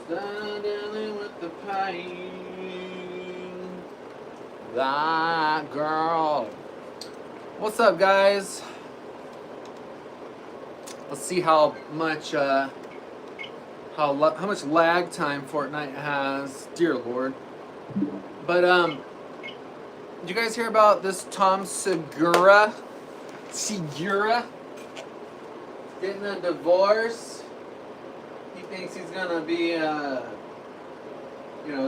Start dealing with the pain. That girl. What's up, guys? Let's see how much how much lag time Fortnite has. Dear Lord. But did you guys hear about this Tom Segura? Getting a divorce. He thinks he's gonna be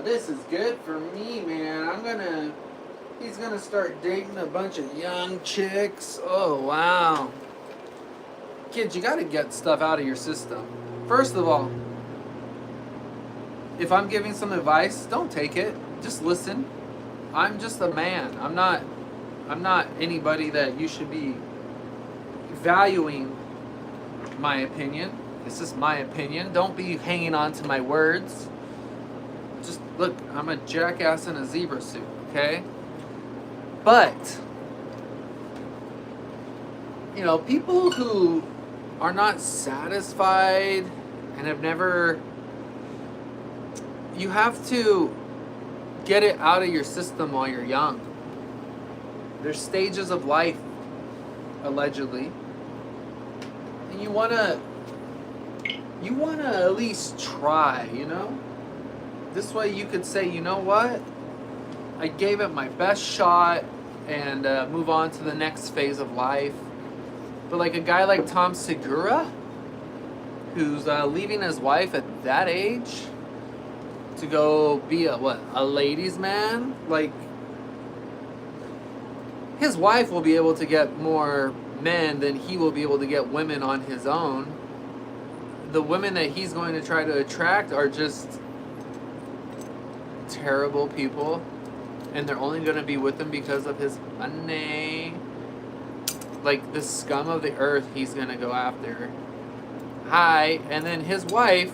this is good for me, man. He's gonna start dating a bunch of young chicks. Oh wow. Kids, you gotta get stuff out of your system. First of all, if I'm giving some advice, don't take it. Just listen. I'm just a man. I'm not anybody that you should be valuing my opinion. It's just my opinion. Don't be hanging on to my words. Just look, I'm a jackass in a zebra suit, okay? But people who are not satisfied and have never, you have to get it out of your system while you're young. There's stages of life, allegedly, and you wanna at least try, This way you could say, you know what? I gave it my best shot and move on to the next phase of life. But like a guy like Tom Segura, who's leaving his wife at that age to go be a ladies' man, like his wife will be able to get more men than he will be able to get women on his own. The women that he's going to try to attract are just terrible people, and they're only going to be with him because of his money. Like the scum of the earth he's going to go after. Hi. And then his wife,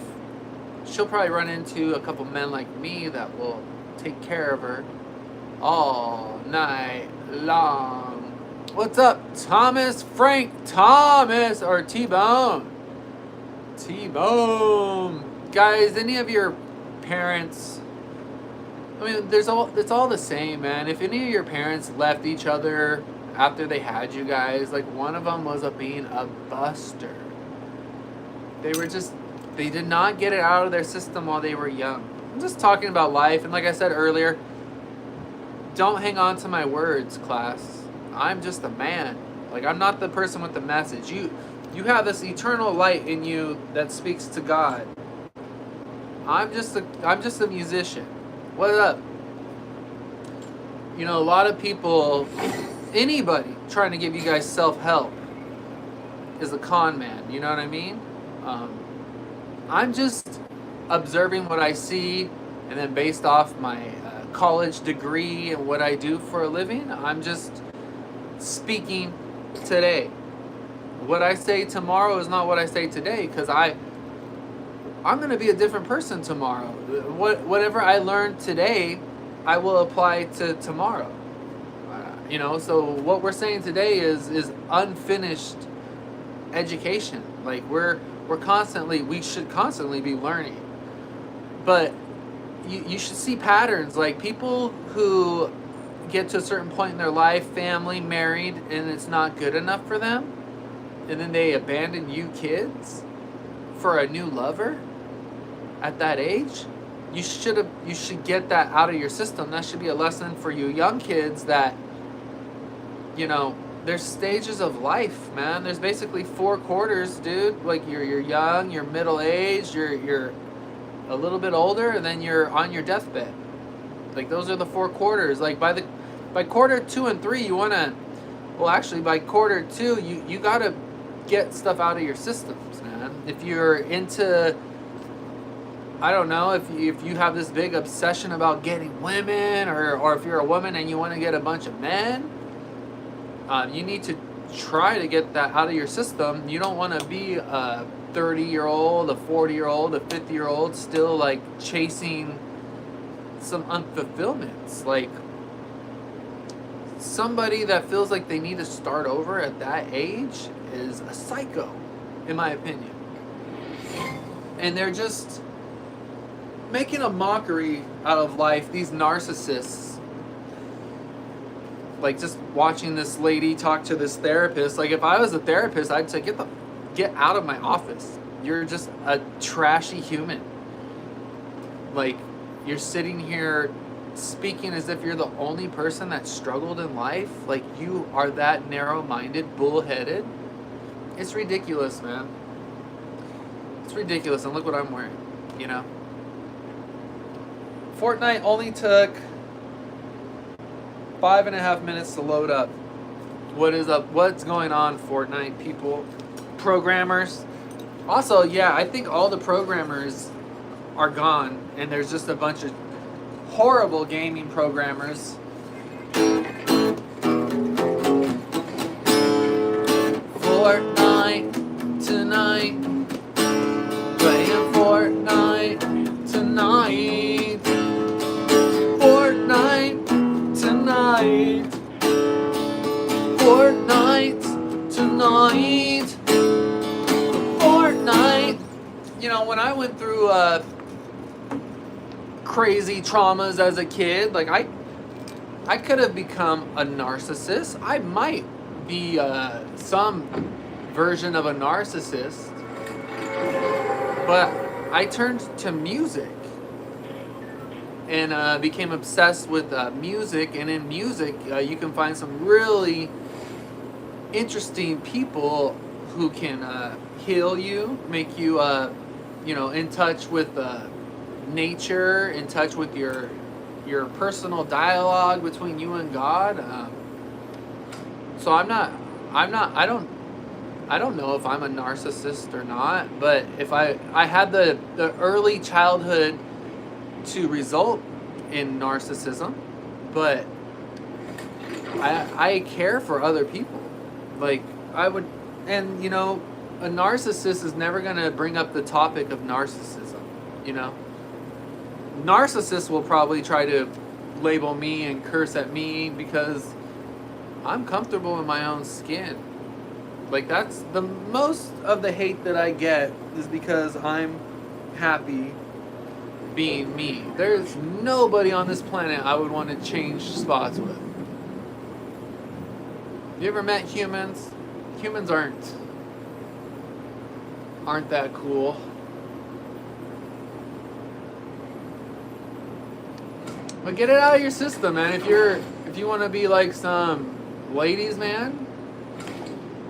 she'll probably run into a couple men like me that will take care of her all night long. What's up, Frank Thomas, or T-Bone? T-Bone. Guys, any of your parents, I mean, it's all the same, man. If any of your parents left each other after they had you guys, like one of them was being a buster. They did not get it out of their system while they were young. I'm just talking about life, and like I said earlier, don't hang on to my words, class. I'm just a man. Like, I'm not the person with the message. You have this eternal light in you that speaks to God. I'm just a musician. What up? A lot of people, anybody trying to give you guys self-help is a con man. You know what I mean? I'm just observing what I see, and then based off my college degree and what I do for a living, I'm just speaking today. What I say tomorrow is not what I say today, because I'm going to be a different person tomorrow. Whatever I learned today, I will apply to tomorrow. So what we're saying today is unfinished education. Like we should constantly be learning. But you should see patterns. Like people who get to a certain point in their life, family, married, and it's not good enough for them, and then they abandon you kids for a new lover at that age. You should get that out of your system. That should be a lesson for you young kids that, there's stages of life, man. There's basically 4 quarters, dude. Like you're young, you're middle-aged, you're a little bit older, and then you're on your deathbed. Like those are the 4 quarters. Like by quarter 2 and 3, by quarter 2, you gotta get stuff out of your systems, man. If you're into, I don't know, if you have this big obsession about getting women, or if you're a woman and you want to get a bunch of men, you need to try to get that out of your system. You don't want to be a 30-year-old, a 40-year-old, a 50-year-old still like chasing some unfulfillments. Like somebody that feels like they need to start over at that age is a psycho, in my opinion. And they're just making a mockery out of life, these narcissists. Like just watching this lady talk to this therapist. Like if I was a therapist, I'd say, get out of my office. You're just a trashy human. Like you're sitting here speaking as if you're the only person that struggled in life. Like you are that narrow-minded, bullheaded. It's ridiculous, man. It's ridiculous, and look what I'm wearing, you know? Fortnite only took 5.5 minutes to load up. What is up? What's going on, Fortnite people? Programmers. Also, yeah, I think all the programmers are gone, and there's just a bunch of horrible gaming programmers. Fortnite tonight. Playing Fortnite tonight. Fortnite tonight. Fortnite tonight. Fortnite. You know, when I went through crazy traumas as a kid, like I could have become a narcissist. I might be some version of a narcissist, but I turned to music and became obsessed with music. And in music, you can find some really interesting people who can heal you, make you, in touch with nature, in touch with your personal dialogue between you and God. So I don't know if I'm a narcissist or not, but if I had the early childhood to result in narcissism, but I care for other people. Like I would, and a narcissist is never going to bring up the topic of narcissism, Narcissists will probably try to label me and curse at me because I'm comfortable in my own skin. Like that's the most of the hate that I get is because I'm happy being me. There's nobody on this planet I would want to change spots with. You ever met humans? Humans aren't that cool. But get it out of your system, man. If you want to be like some ladies' man,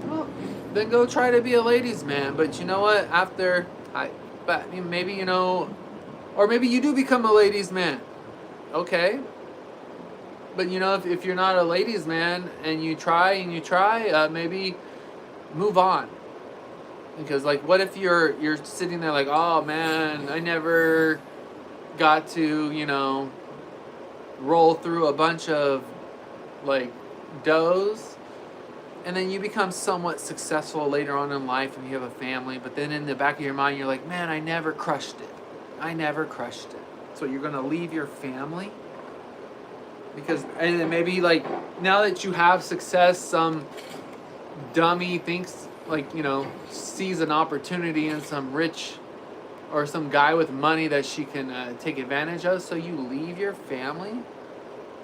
well, then go try to be a ladies' man. But you know what? Maybe or maybe you do become a ladies' man. Okay. But if you're not a ladies' man and you try, maybe move on. Because like, what if you're sitting there like, oh man, I never got to roll through a bunch of like doughs, and then you become somewhat successful later on in life and you have a family, but then in the back of your mind you're like, man, I never crushed it. So you're gonna leave your family and then maybe like now that you have success, some dummy thinks like sees an opportunity in some rich or some guy with money that she can take advantage of, so you leave your family?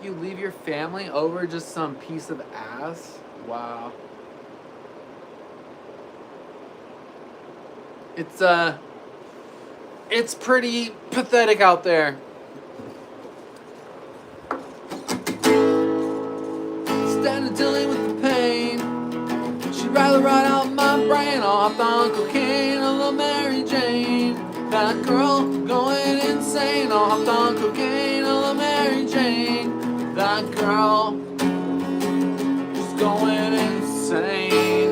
You leave your family over just some piece of ass? Wow. It's pretty pathetic out there. Instead of dealing with the pain, she'd rather ride out my brain off on cocaine, a little Mary Jane. That girl going insane, all hopped on cocaine, a little Mary Jane. That girl just going insane.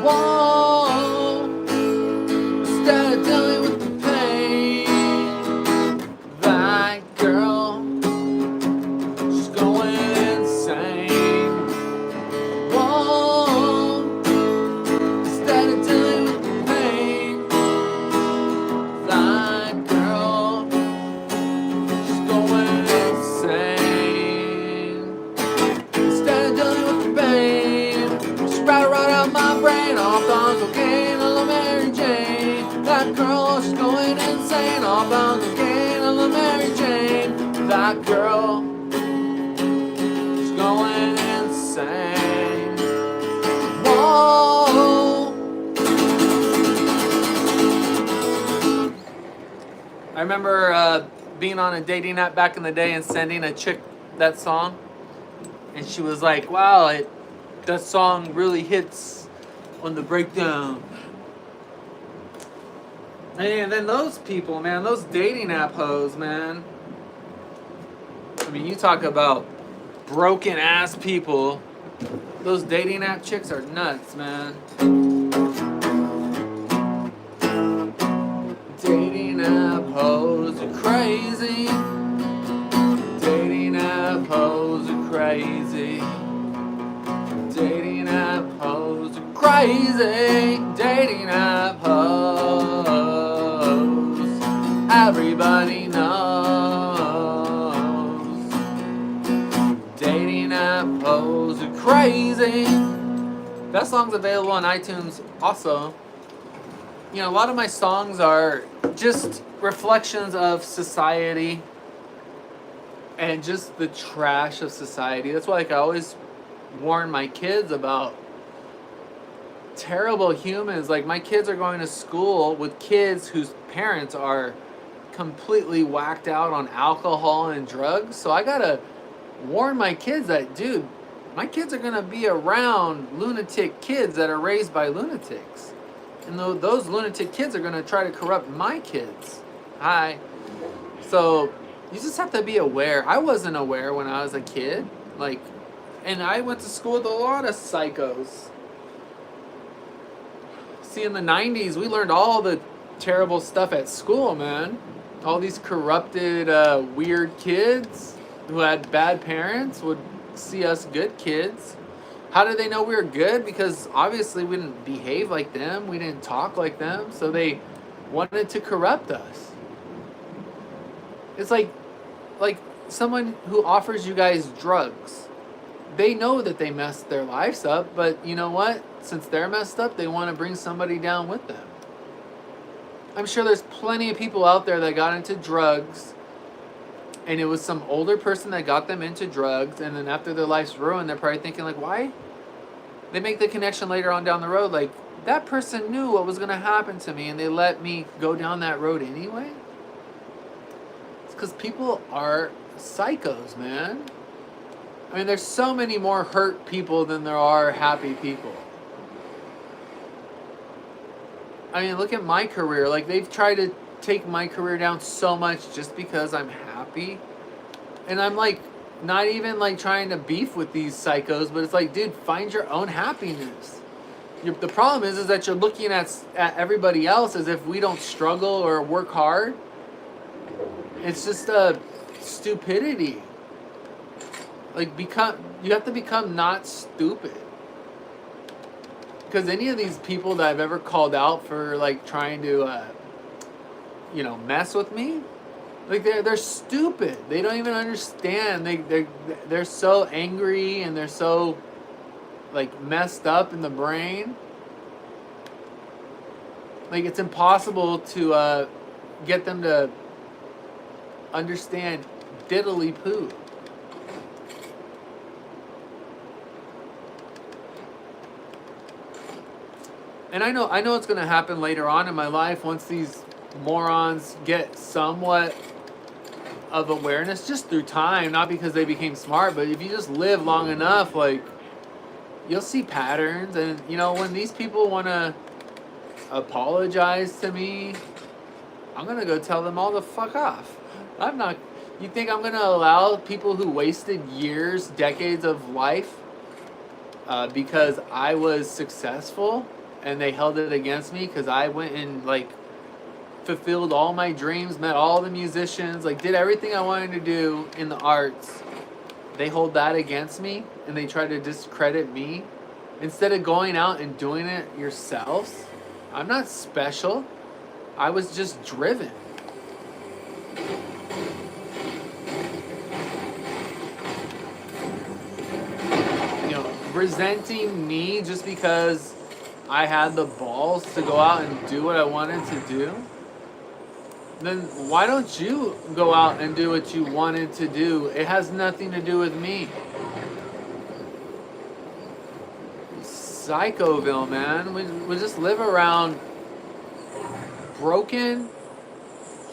Whoa, instead of dealing with the pain, that girl just going insane. Whoa, instead of dealing with the pain, that girl just going insane. saying all about the gain of the Mary Jane. That girl is going insane. Whoa. I remember being on a dating app back in the day and sending a chick that song, and she was like, wow, that song really hits on the breakdown. And then those people, man, those dating app hoes, man. I mean, you talk about broken ass people. Those dating app chicks are nuts, man. Dating app hoes are crazy. Dating app hoes are crazy. Dating app hoes are crazy. Dating app hoes. Everybody knows. Dating app hoes are crazy. That song's available on iTunes also. You know, a lot of my songs are just reflections of society and just the trash of society. That's why, like, I always warn my kids about terrible humans. Like, my kids are going to school with kids whose parents are completely whacked out on alcohol and drugs. So I gotta warn my kids that, dude, my kids are gonna be around lunatic kids that are raised by lunatics. And those lunatic kids are gonna try to corrupt my kids. Hi. So you just have to be aware. I wasn't aware when I was a kid. Like, and I went to school with a lot of psychos. See, in the 90s, we learned all the terrible stuff at school, man. All these corrupted, weird kids who had bad parents would see us good kids. How did they know we were good? Because obviously we didn't behave like them. We didn't talk like them. So they wanted to corrupt us. It's like someone who offers you guys drugs. They know that they messed their lives up, but you know what? Since they're messed up, they want to bring somebody down with them. I'm sure there's plenty of people out there that got into drugs, and it was some older person that got them into drugs, and then after their life's ruined, they're probably thinking, like, why? They make the connection later on down the road, like, that person knew what was going to happen to me, and they let me go down that road anyway? It's because people are psychos, man. I mean, there's so many more hurt people than there are happy people. I mean, look at my career. Like, they've tried to take my career down so much just because I'm happy. And I'm, like, not even, like, trying to beef with these psychos, but it's like, dude, find your own happiness. The problem is that you're looking at everybody else as if we don't struggle or work hard. It's just a stupidity. Like, you have to become not stupid. Because any of these people that I've ever called out for, like, trying to, mess with me, like, they're stupid. They don't even understand. They're so angry and they're so, like, messed up in the brain. Like, it's impossible to get them to understand diddly poo. And I know it's going to happen later on in my life once these morons get somewhat of awareness, just through time, not because they became smart, but if you just live long enough, like, you'll see patterns. And, you know, when these people want to apologize to me, I'm going to go tell them all the fuck off. You think I'm going to allow people who wasted years, decades of life because I was successful and they held it against me because I went and, like, fulfilled all my dreams, met all the musicians, like, did everything I wanted to do in the arts. They hold that against me and they try to discredit me instead of going out and doing it yourselves. I'm not special. I was just driven. You know, resenting me just because I had the balls to go out and do what I wanted to do. then why don't you go out and do what you wanted to do? It has nothing to do with me. Psychoville, man. We just live around broken,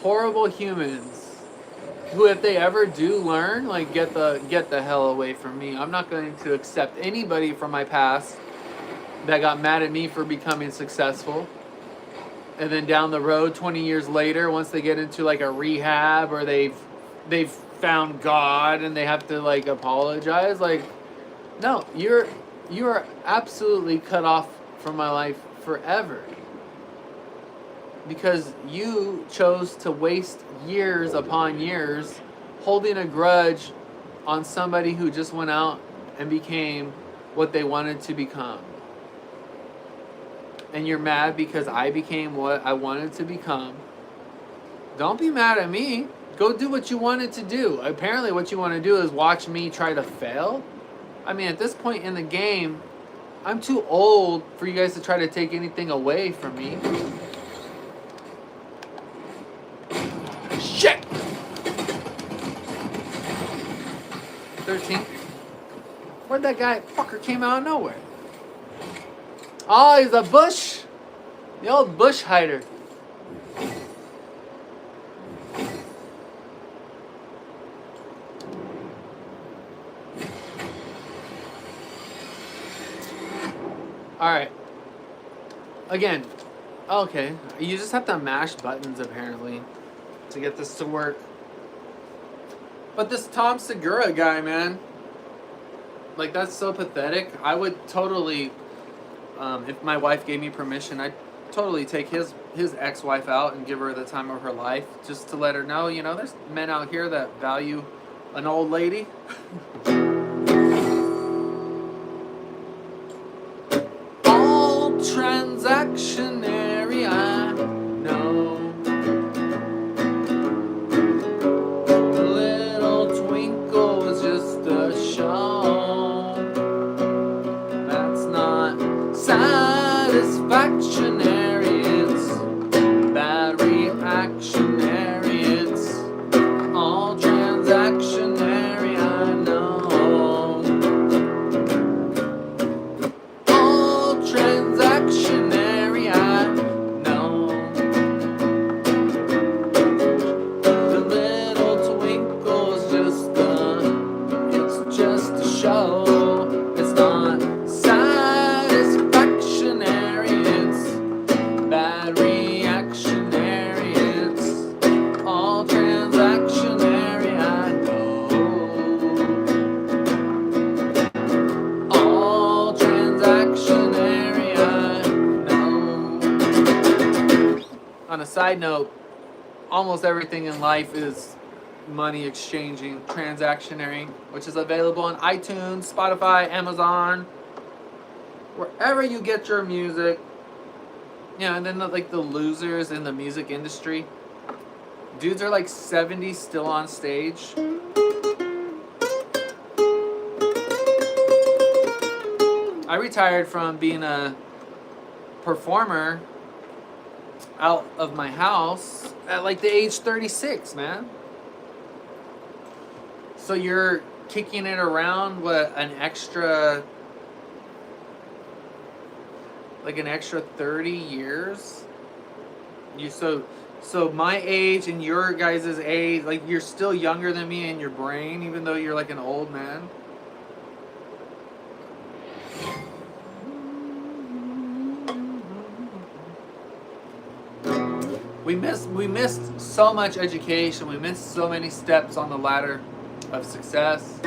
horrible humans who, if they ever do learn, like, get the hell away from me. I'm not going to accept anybody from my past that got mad at me for becoming successful. And then down the road, 20 years later, once they get into like a rehab or they've found God and they have to like apologize, like, no, you are absolutely cut off from my life forever. Because you chose to waste years upon years holding a grudge on somebody who just went out and became what they wanted to become. And you're mad because I became what I wanted to become. Don't be mad at me. Go do what you wanted to do. Apparently what you want to do is watch me try to fail. I mean, at this point in the game, I'm too old for you guys to try to take anything away from me. Shit! 13. Where'd that guy fucker came out of nowhere? Oh, he's a bush. The old bush hider. Alright. Again. Okay. You just have to mash buttons, apparently, to get this to work. But this Tom Segura guy, man. Like, that's so pathetic. I would totally... if my wife gave me permission, I'd totally take his ex-wife out and give her the time of her life, just to let her know, you know, there's men out here that value an old lady. All transactionary, I know. A little twinkle is just a show. That's not satisfactionary, it's bad reactionary, it's all transactionary, I know. All transactionary, I know. The little twinkle's it's just a show. It's not satisfactionary, it's bad reactionary, it's all transactionary, I know. All transactionary, I know. On a side note, almost everything in life is money exchanging, transactionary, which is available on iTunes, Spotify, Amazon, wherever you get your music. Yeah, and then the losers in the music industry. Dudes are like 70 still on stage. I retired from being a performer out of my house at like the age 36, man. So you're kicking it around, what, an extra 30 years? So my age and your guys' age, like, you're still younger than me in your brain, even though you're like an old man. We missed so much education. We missed so many steps on the ladder of success.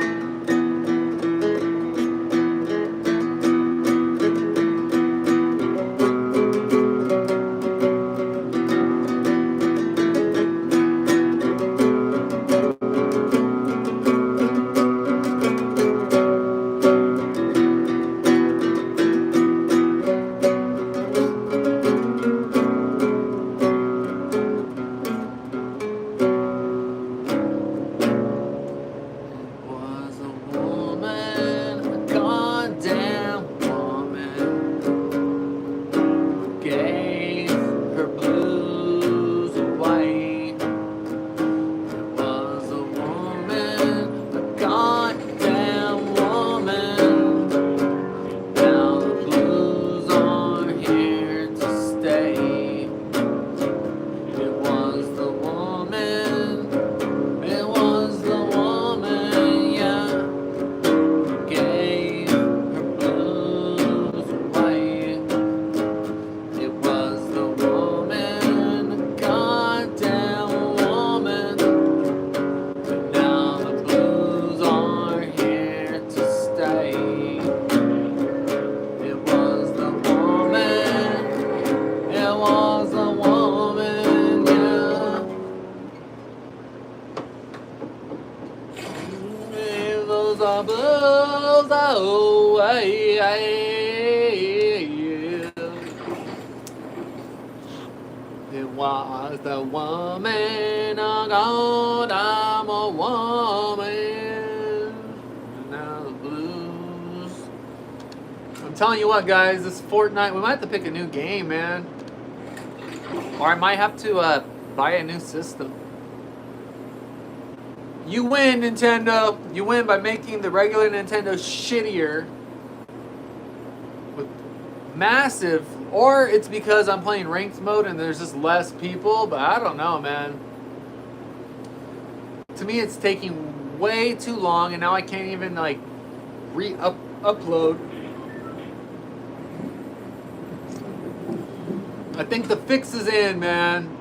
the blues away. It was the woman of God, I'm a woman. Now the blues. I'm telling you what, guys, this Fortnite, we might have to pick a new game, man. Or I might have to buy a new system. You win, Nintendo. You win by making the regular Nintendo shittier. With massive, or it's because I'm playing ranked mode and there's just less people, but I don't know, man. To me, it's taking way too long, and now I can't even like upload. I think the fix is in, man.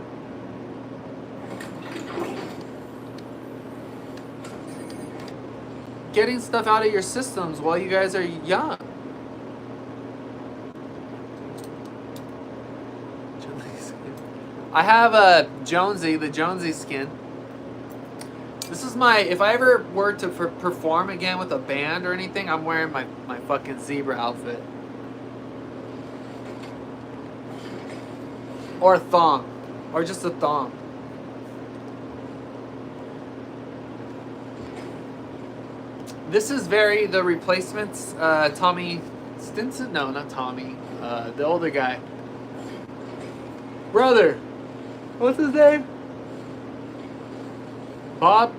Getting stuff out of your systems while you guys are young. I have a Jonesy, the Jonesy skin. This is my, if I ever were to perform again with a band or anything, I'm wearing my fucking zebra outfit. Or a thong. Or just a thong. This is very the replacements. Tommy Stinson? No, not Tommy. The older guy. Brother. What's his name? Bob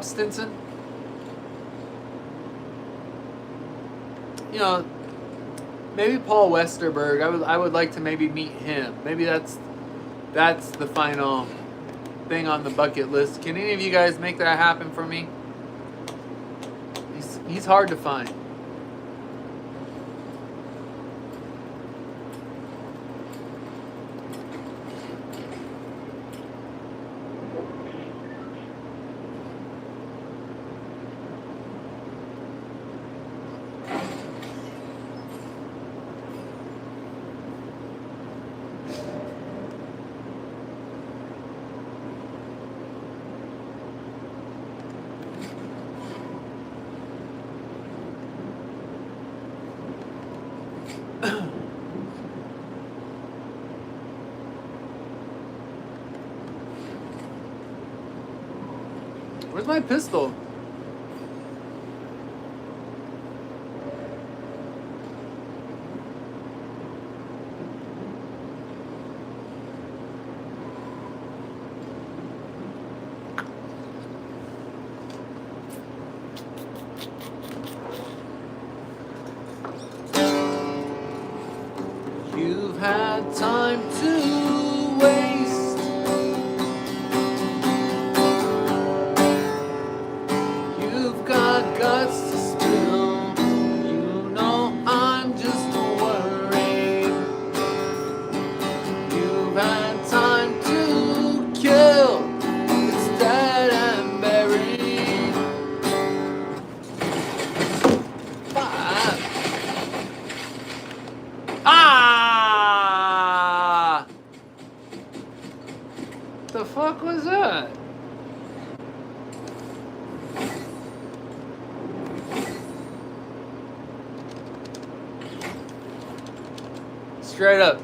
Stinson. You know, maybe Paul Westerberg. I would like to maybe meet him. Maybe that's the final thing on the bucket list. Can any of you guys make that happen for me? He's hard to find. Where's my pistol? You've had time to waste. You've got guts to spill. You know I'm just worried. You've had time to kill. It's dead and buried. Ah! The fuck was that? Straight up.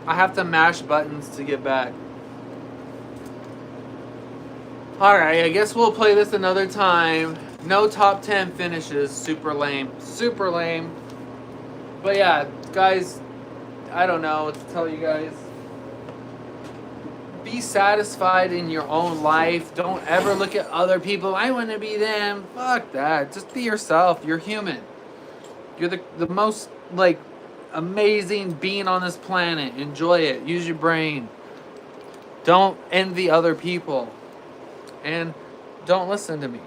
I have to mash buttons to get back. Alright, I guess we'll play this another time. No top 10 finishes. Super lame. Super lame. But yeah, guys, I don't know what to tell you guys. Be satisfied in your own life. Don't ever look at other people. I want to be them. Fuck that. Just be yourself. You're human. You're the most, like, amazing being on this planet. Enjoy it. Use your brain. Don't envy other people. And don't listen to me.